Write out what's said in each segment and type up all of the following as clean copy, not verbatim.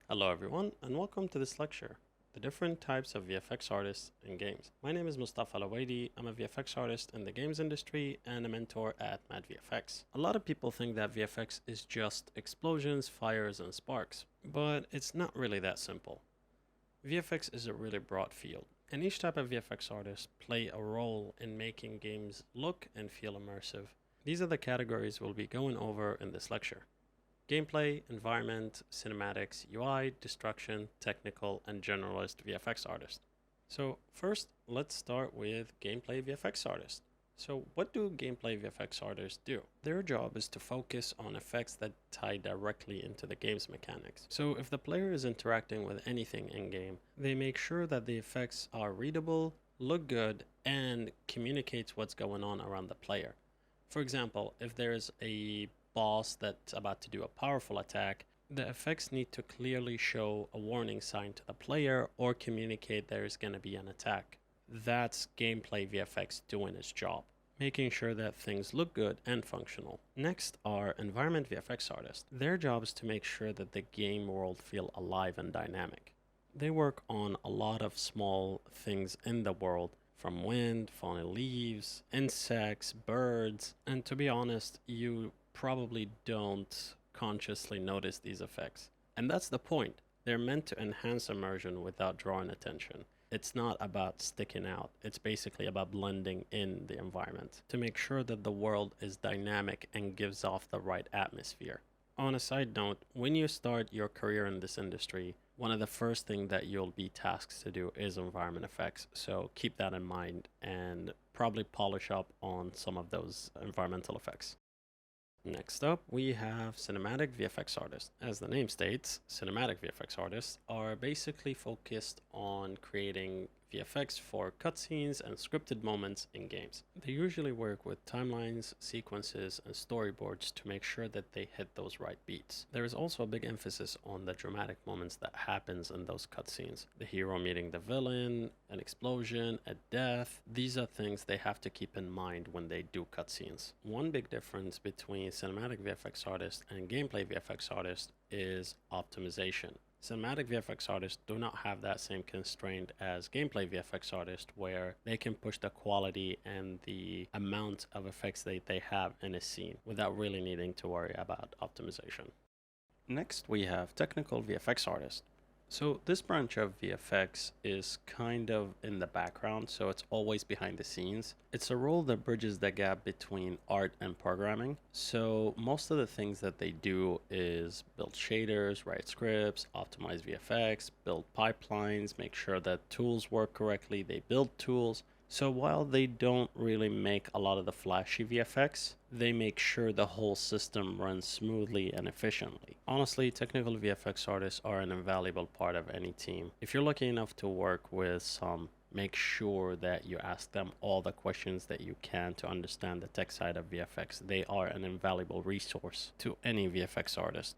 Hello everyone and welcome to this lecture, the different types of VFX artists in games. My name is Mustafa Alawaidi. I'm a VFX artist in the games industry and a mentor at Mad VFX. A lot of people think that VFX is just explosions, fires, and sparks, but it's not really that simple. VFX is a really broad field, and each type of VFX artist play a role in making games look and feel immersive. These are the categories we'll be going over in this lecture. Gameplay, environment, cinematics, UI, destruction, technical, and generalist VFX artist. So first, let's start with gameplay VFX artist. So what do gameplay VFX artists do? Their job is to focus on effects that tie directly into the game's mechanics. So if the player is interacting with anything in-game, they make sure that the effects are readable, look good, and communicates what's going on around the player. For example, if there's a boss that's about to do a powerful attack, the effects need to clearly show a warning sign to the player or communicate there's going to be an attack. That's gameplay VFX doing its job, making sure that things look good and functional. Next are environment VFX artists. Their job is to make sure that the game world feel alive and dynamic. They work on a lot of small things in the world, from wind, falling leaves, insects, birds, and to be honest, you probably don't consciously notice these effects. And that's the point. They're meant to enhance immersion without drawing attention. It's not about sticking out. It's basically about blending in the environment to make sure that the world is dynamic and gives off the right atmosphere. On a side note, when you start your career in this industry, one of the first things that you'll be tasked to do is environment effects. So keep that in mind and probably polish up on some of those environmental effects. Next up, we have cinematic VFX artists. As the name states, cinematic VFX artists are basically focused on creating VFX for cutscenes and scripted moments in games. They usually work with timelines, sequences, and storyboards to make sure that they hit those right beats. There is also a big emphasis on the dramatic moments that happens in those cutscenes. The hero meeting the villain, an explosion, a death. These are things they have to keep in mind when they do cutscenes. One big difference between cinematic VFX artists and gameplay VFX artists is optimization. Cinematic VFX artists do not have that same constraint as gameplay VFX artists, where they can push the quality and the amount of effects that they have in a scene without really needing to worry about optimization. Next, we have technical VFX artists. So this branch of VFX is kind of in the background, so it's always behind the scenes. It's a role that bridges the gap between art and programming. So most of the things that they do is build shaders, write scripts, optimize VFX, build pipelines, make sure that tools work correctly. They build tools. So while they don't really make a lot of the flashy VFX, they make sure the whole system runs smoothly and efficiently. Honestly, technical VFX artists are an invaluable part of any team. If you're lucky enough to work with some, make sure that you ask them all the questions that you can to understand the tech side of VFX. They are an invaluable resource to any VFX artist.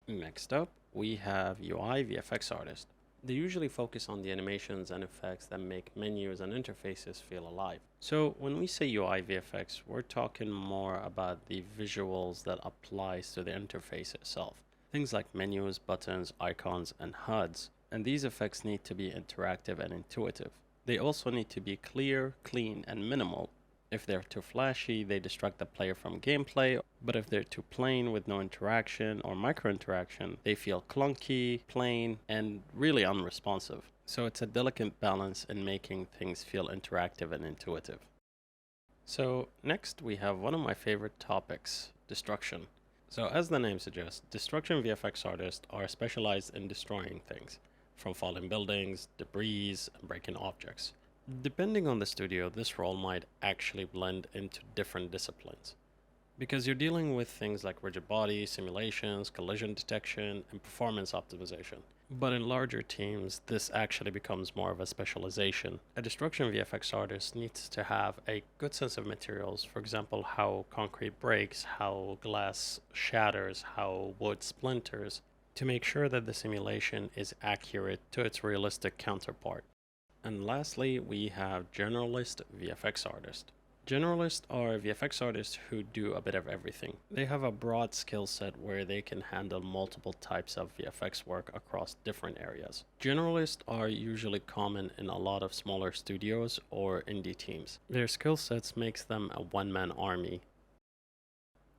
Next up, we have UI VFX artists. They usually focus on the animations and effects that make menus and interfaces feel alive. So when we say UI VFX, we're talking more about the visuals that applies to the interface itself. Things like menus, buttons, icons, and HUDs. And these effects need to be interactive and intuitive. They also need to be clear, clean, and minimal. If they're too flashy, they distract the player from gameplay, but if they're too plain with no interaction or micro interaction, they feel clunky, plain, and really unresponsive. So it's a delicate balance in making things feel interactive and intuitive. So next we have one of my favorite topics, destruction. So as the name suggests, destruction VFX artists are specialized in destroying things, from falling buildings, debris, and breaking objects. Depending on the studio, this role might actually blend into different disciplines, because you're dealing with things like rigid body, simulations, collision detection, and performance optimization. But in larger teams, this actually becomes more of a specialization. A destruction VFX artist needs to have a good sense of materials, for example, how concrete breaks, how glass shatters, how wood splinters, to make sure that the simulation is accurate to its realistic counterpart. And lastly, we have generalist VFX artist. Generalists are VFX artists who do a bit of everything. They have a broad skill set where they can handle multiple types of VFX work across different areas. Generalists are usually common in a lot of smaller studios or indie teams. Their skill sets makes them a one-man army.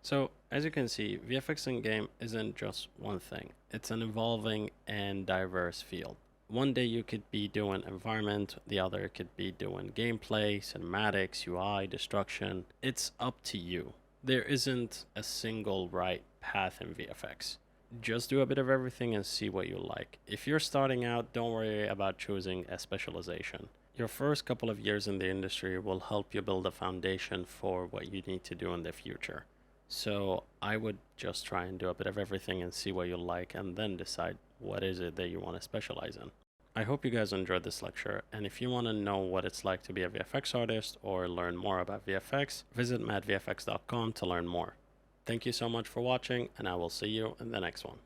So, as you can see, VFX in game isn't just one thing. It's an evolving and diverse field. One day you could be doing environment, the other could be doing gameplay, cinematics, UI, destruction. It's up to you. There isn't a single right path in VFX. Just do a bit of everything and see what you like. If you're starting out, don't worry about choosing a specialization. Your first couple of years in the industry will help you build a foundation for what you need to do in the future. So I would just try and do a bit of everything and see what you like and then decide what is it that you want to specialize in. I hope you guys enjoyed this lecture, and if you want to know what it's like to be a VFX artist or learn more about VFX, visit madvfx.com to learn more. Thank you so much for watching, and I will see you in the next one.